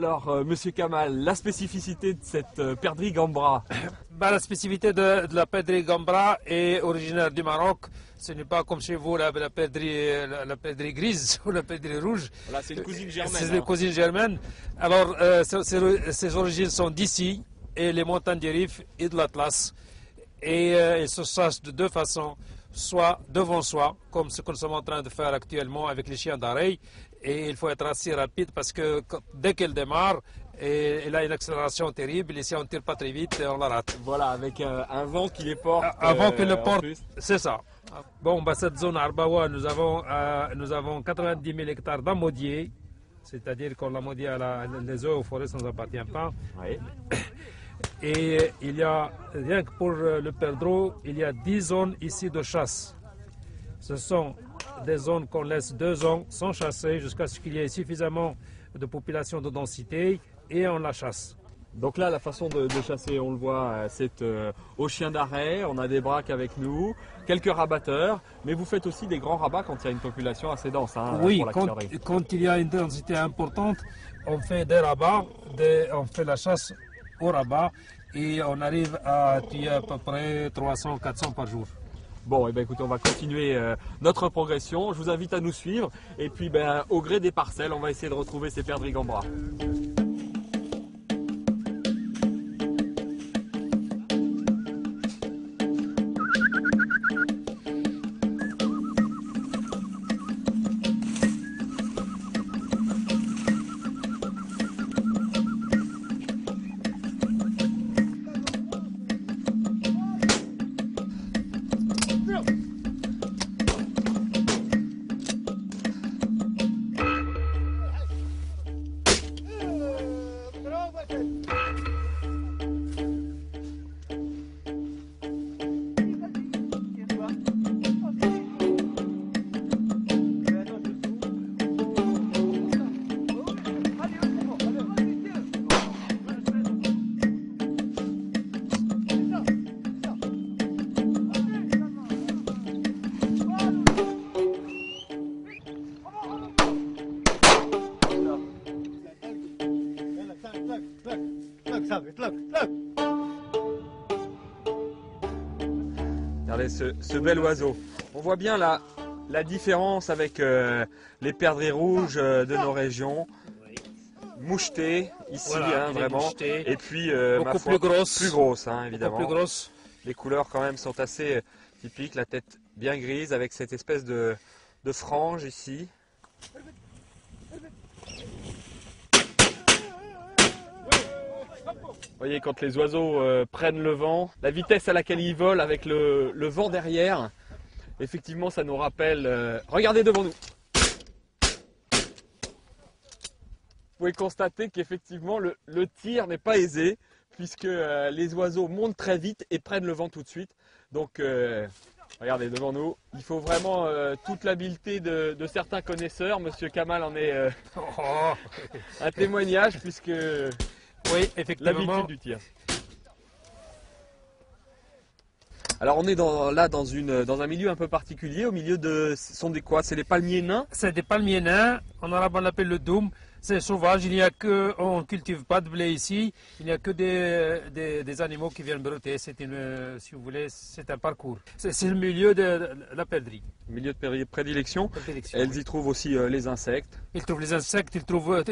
Alors, Monsieur Kamal, la spécificité de cette perdrix gambra? La spécificité de la perdrix gambra est originaire du Maroc. Ce n'est pas comme chez vous la perdrix grise ou la perdrix rouge. Voilà, c'est une cousine germaine. C'est une cousine germaine. Alors, ses origines sont d'ici, et les montagnes du Rif et de l'Atlas. Et ils se chassent de deux façons, soit devant soi, comme ce que nous sommes en train de faire actuellement avec les chiens d'arrêt. Et il faut être assez rapide parce que dès qu'elle démarre, elle a une accélération terrible. Et si on ne tire pas très vite, on la rate. Voilà, avec un vent qui les porte. Avant qu'elle le porte, c'est ça. Bon, cette zone Arbawa, nous avons 90 000 hectares d'amodier, c'est-à-dire qu'on l'amodier à les eaux aux forêts, ça ne nous appartient pas. Oui. Et il y a, rien que pour le perdreau, il y a 10 zones ici de chasse. Ce sont des zones qu'on laisse 2 ans sans chasser jusqu'à ce qu'il y ait suffisamment de population de densité et on la chasse. Donc là, la façon de chasser, on le voit, c'est au chien d'arrêt, on a des braques avec nous, quelques rabatteurs, mais vous faites aussi des grands rabats quand il y a une population assez dense. Hein, oui, pour la perdrix. quand il y a une densité importante, on fait des rabats, on fait la chasse au rabat et on arrive à tuer à peu près 300-400 par jour. Bon, et écoutez, on va continuer notre progression. Je vous invite à nous suivre et puis au gré des parcelles, on va essayer de retrouver ces perdrix gambra. Regardez ce bel oiseau. On voit bien la différence avec les perdrix rouges de nos régions. Mouchetées ici, voilà, hein, vraiment. Mouchetées. Et puis, beaucoup plus grosses. Plus grosses, hein, évidemment. Beaucoup plus grosses. Les couleurs quand même sont assez typiques. La tête bien grise avec cette espèce de frange ici. Vous voyez, quand les oiseaux prennent le vent, la vitesse à laquelle ils volent avec le vent derrière, effectivement ça nous rappelle... regardez devant nous. Vous pouvez constater qu'effectivement le tir n'est pas aisé puisque les oiseaux montent très vite et prennent le vent tout de suite. Donc regardez devant nous, il faut vraiment toute l'habileté de certains connaisseurs. Monsieur Kamal en est un témoignage puisque... Oui, effectivement. L'habitude du tir. Alors on est dans un milieu un peu particulier, au milieu de... Ce sont des quoi? C'est les palmiers nains? C'est des palmiers nains, en arabe on l'appelle le doum. C'est sauvage, on ne cultive pas de blé ici, il n'y a que des animaux qui viennent brouter. Si vous voulez, c'est un parcours. C'est le milieu de la perdrix. Milieu de prédilection. Elles y trouvent aussi les insectes. Ils trouvent les insectes, ils trouvent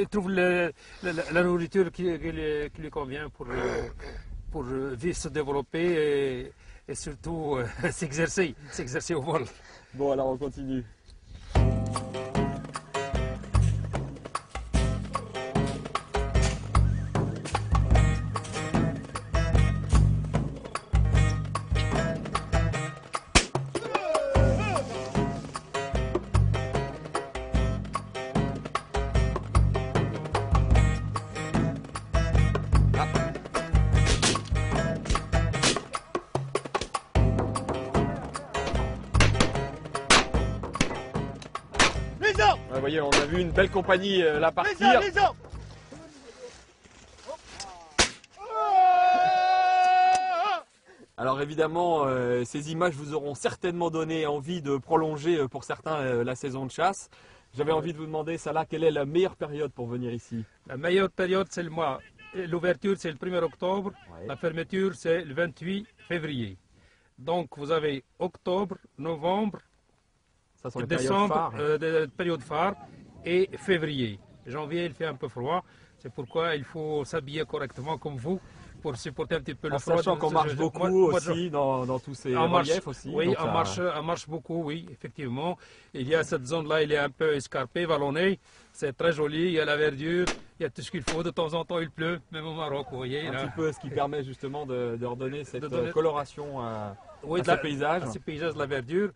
la nourriture qui lui convient pour vivre, se développer et surtout s'exercer au vol. Bon, alors on continue. Vous voyez, on a vu une belle compagnie là partir. Alors évidemment, ces images vous auront certainement donné envie de prolonger pour certains la saison de chasse. J'avais envie de vous demander, Salah, quelle est la meilleure période pour venir ici? La meilleure période, c'est le mois. L'ouverture, c'est le 1er octobre. Ouais. La fermeture, c'est le 28 février. Donc, vous avez octobre, novembre, Ça sont les périodes décembre, phares. période phare, et février. Janvier, il fait un peu froid. C'est pourquoi il faut s'habiller correctement comme vous pour supporter un petit peu le En froid. sachant qu'on marche beaucoup aussi dans tous ces reliefs aussi. Oui, donc on marche beaucoup, oui, effectivement. Il y a cette zone-là, il est un peu escarpé, vallonné. C'est très joli, il y a la verdure, il y a tout ce qu'il faut. De temps en temps, il pleut, même au Maroc, vous voyez. un Là. petit peu ce qui permet justement de redonner cette De donner- coloration Oui, à ce paysage. à ces paysages de la verdure.